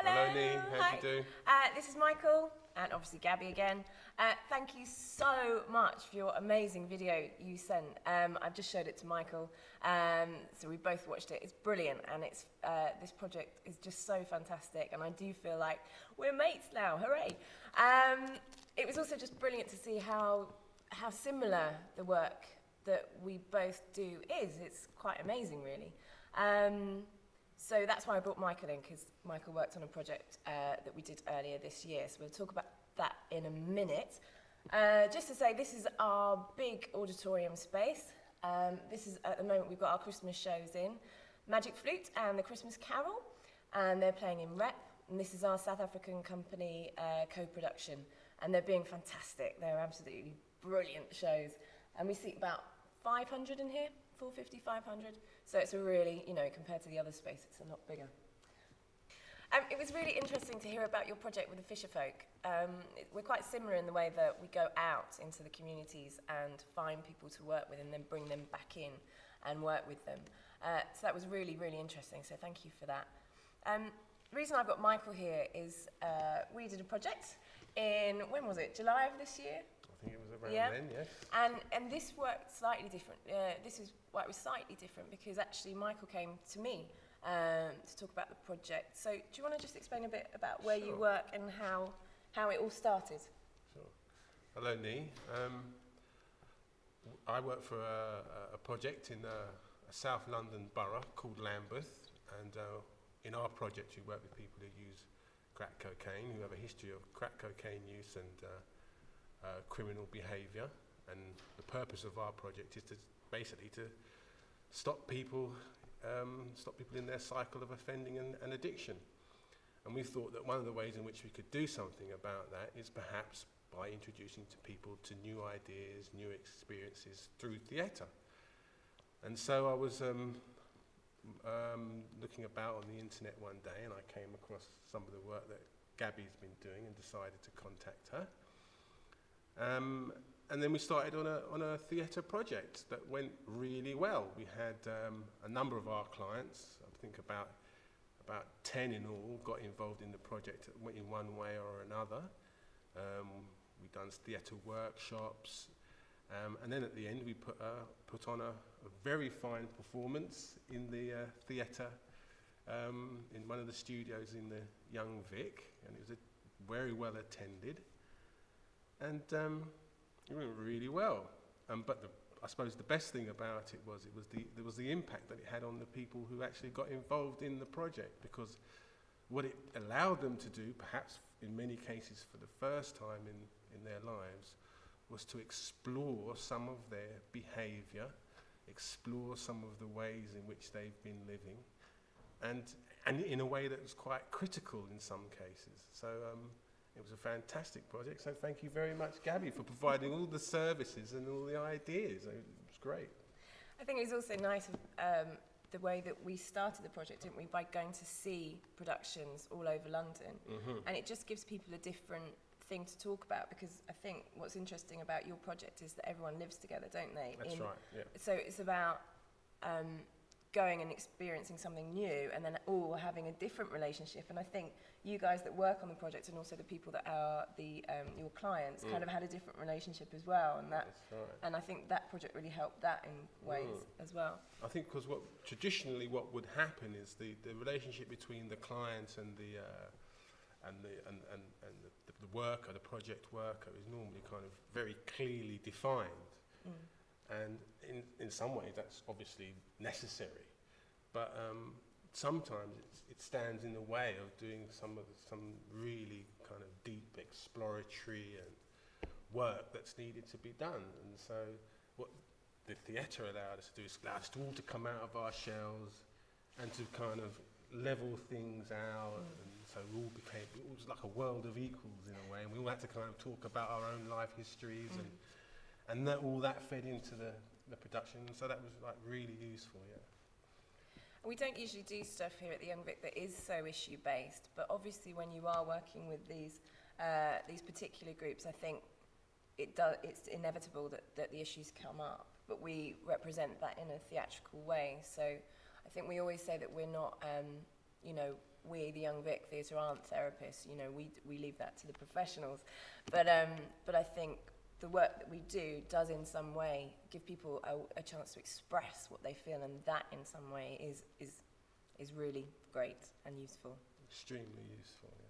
Hello, Nee. How do you do? This is Michael, and obviously Gabby again. Thank you so much for your amazing video you sent. I've just showed it to Michael, so we both watched it. It's brilliant, and it's this project is just so fantastic, and I do feel like we're mates now. Hooray! It was also just brilliant to see how similar the work that we both do is. It's quite amazing, really. So that's why I brought Michael in, because Michael worked on a project that we did earlier this year. So we'll talk about that in a minute. Just to say, this is our big auditorium space. This is, at the moment, we've got our Christmas shows in, Magic Flute and the Christmas Carol, and they're playing in Rep. And this is our South African company co-production, and they're being fantastic. They're absolutely brilliant shows. And we seat about 500 in here, 450, 500. So it's a really, you know, compared to the other space, it's a lot bigger. It was really interesting to hear about your project with the Fisherfolk. We're quite similar in the way that we go out into the communities and find people to work with and then bring them back in and work with them. So that was really, really interesting, so thank you for that. The reason I've got Michael here is we did a project in, when was it, July of this year? I think it was around then, yes. And this worked slightly different. This is why it was slightly different, because actually Michael came to me to talk about the project. So do you want to just explain a bit about where you work and how it all started? Sure. Hello, Nee. I work for a project in a South London borough called Lambeth, and in our project we work with people who use crack cocaine, who have a history of crack cocaine use and criminal behaviour, and the purpose of our project is to basically to stop people in their cycle of offending and addiction. And we thought that one of the ways in which we could do something about that is perhaps by introducing to people to new ideas, new experiences through theatre. And so I was looking about on the internet one day, and I came across some of the work that Gabby's been doing and decided to contact her. And then we started on a theatre project that went really well. We had a number of our clients, I think about 10 in all, got involved in the project in one way or another. We've done theatre workshops, and then at the end we put on a very fine performance in the theatre in one of the studios in the Young Vic, and it was very well attended. And it went really well. But I suppose the best thing about it was the impact that it had on the people who actually got involved in the project, because what it allowed them to do, perhaps in many cases for the first time in their lives, was to explore some of their behaviour, explore some of the ways in which they've been living, and in a way that was quite critical in some cases. So it was a fantastic project, so thank you very much, Gabby, for providing all the services and all the ideas. It was great. I think it was also nice the way that we started the project, didn't we, by going to see productions all over London. Mm-hmm. And it just gives people a different thing to talk about, because I think what's interesting about your project is that everyone lives together, don't they? That's right, yeah. So it's about going and experiencing something new, and then all having a different relationship. And I think you guys that work on the project, and also the people that are your clients, kind of had a different relationship as well. And that's right. And I think that project really helped that in ways as well. I think because traditionally what would happen is the relationship between the client and the worker, the project worker, is normally kind of very clearly defined. And in some ways that's obviously necessary, but sometimes it stands in the way of doing some really kind of deep exploratory and work that's needed to be done. And so what the theatre allowed us to do is allow us all to come out of our shells and to kind of level things out. And so it was like a world of equals in a way, and we all had to kind of talk about our own life histories and all that fed into the production, so that was like really useful, yeah. We don't usually do stuff here at the Young Vic that is so issue-based, but obviously when you are working with these particular groups, I think it's inevitable that the issues come up, but we represent that in a theatrical way. So I think we always say that we're not, we, the Young Vic Theatre, aren't therapists. You know, we leave that to the professionals. But I think the work that we do does in some way give people a chance to express what they feel, and that in some way is really great and useful. Extremely useful, yeah.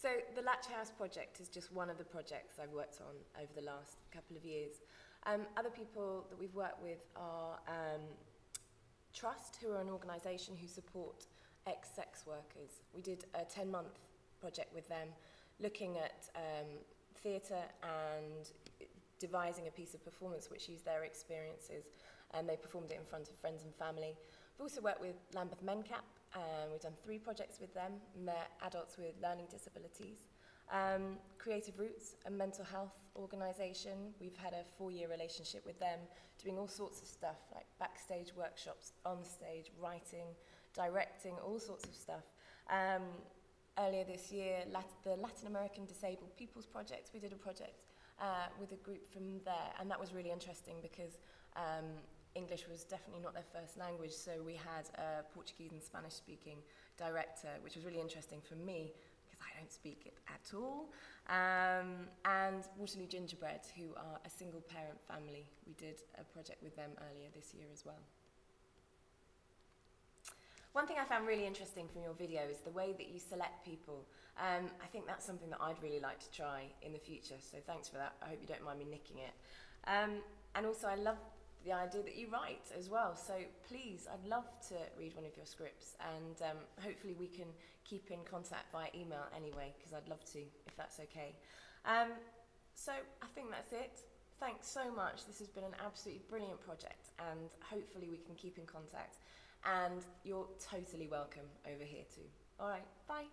So the Latch House project is just one of the projects I've worked on over the last couple of years. Other people that we've worked with are Trust, who are an organisation who support ex-sex workers. We did a 10-month project with them, looking at theatre and devising a piece of performance which used their experiences, and they performed it in front of friends and family. We've also worked with Lambeth MenCap. We've done 3 projects with them, met adults with learning disabilities. Creative Roots, a mental health organisation. We've had a 4-year relationship with them, doing all sorts of stuff, like backstage workshops, on stage, writing, directing, all sorts of stuff. Earlier this year, the Latin American Disabled Peoples Project, we did a project with a group from there, and that was really interesting because English was definitely not their first language, so we had a Portuguese and Spanish-speaking director, which was really interesting for me because I don't speak it at all, and Waterloo Gingerbread, who are a single-parent family. We did a project with them earlier this year as well. One thing I found really interesting from your video is the way that you select people. I think that's something that I'd really like to try in the future, so thanks for that. I hope you don't mind me nicking it. And also I love the idea that you write as well, so please, I'd love to read one of your scripts, and hopefully we can keep in contact via email anyway, because I'd love to, if that's okay. So I think that's it. Thanks so much. This has been an absolutely brilliant project, and hopefully we can keep in contact. And you're totally welcome over here too. All right, bye.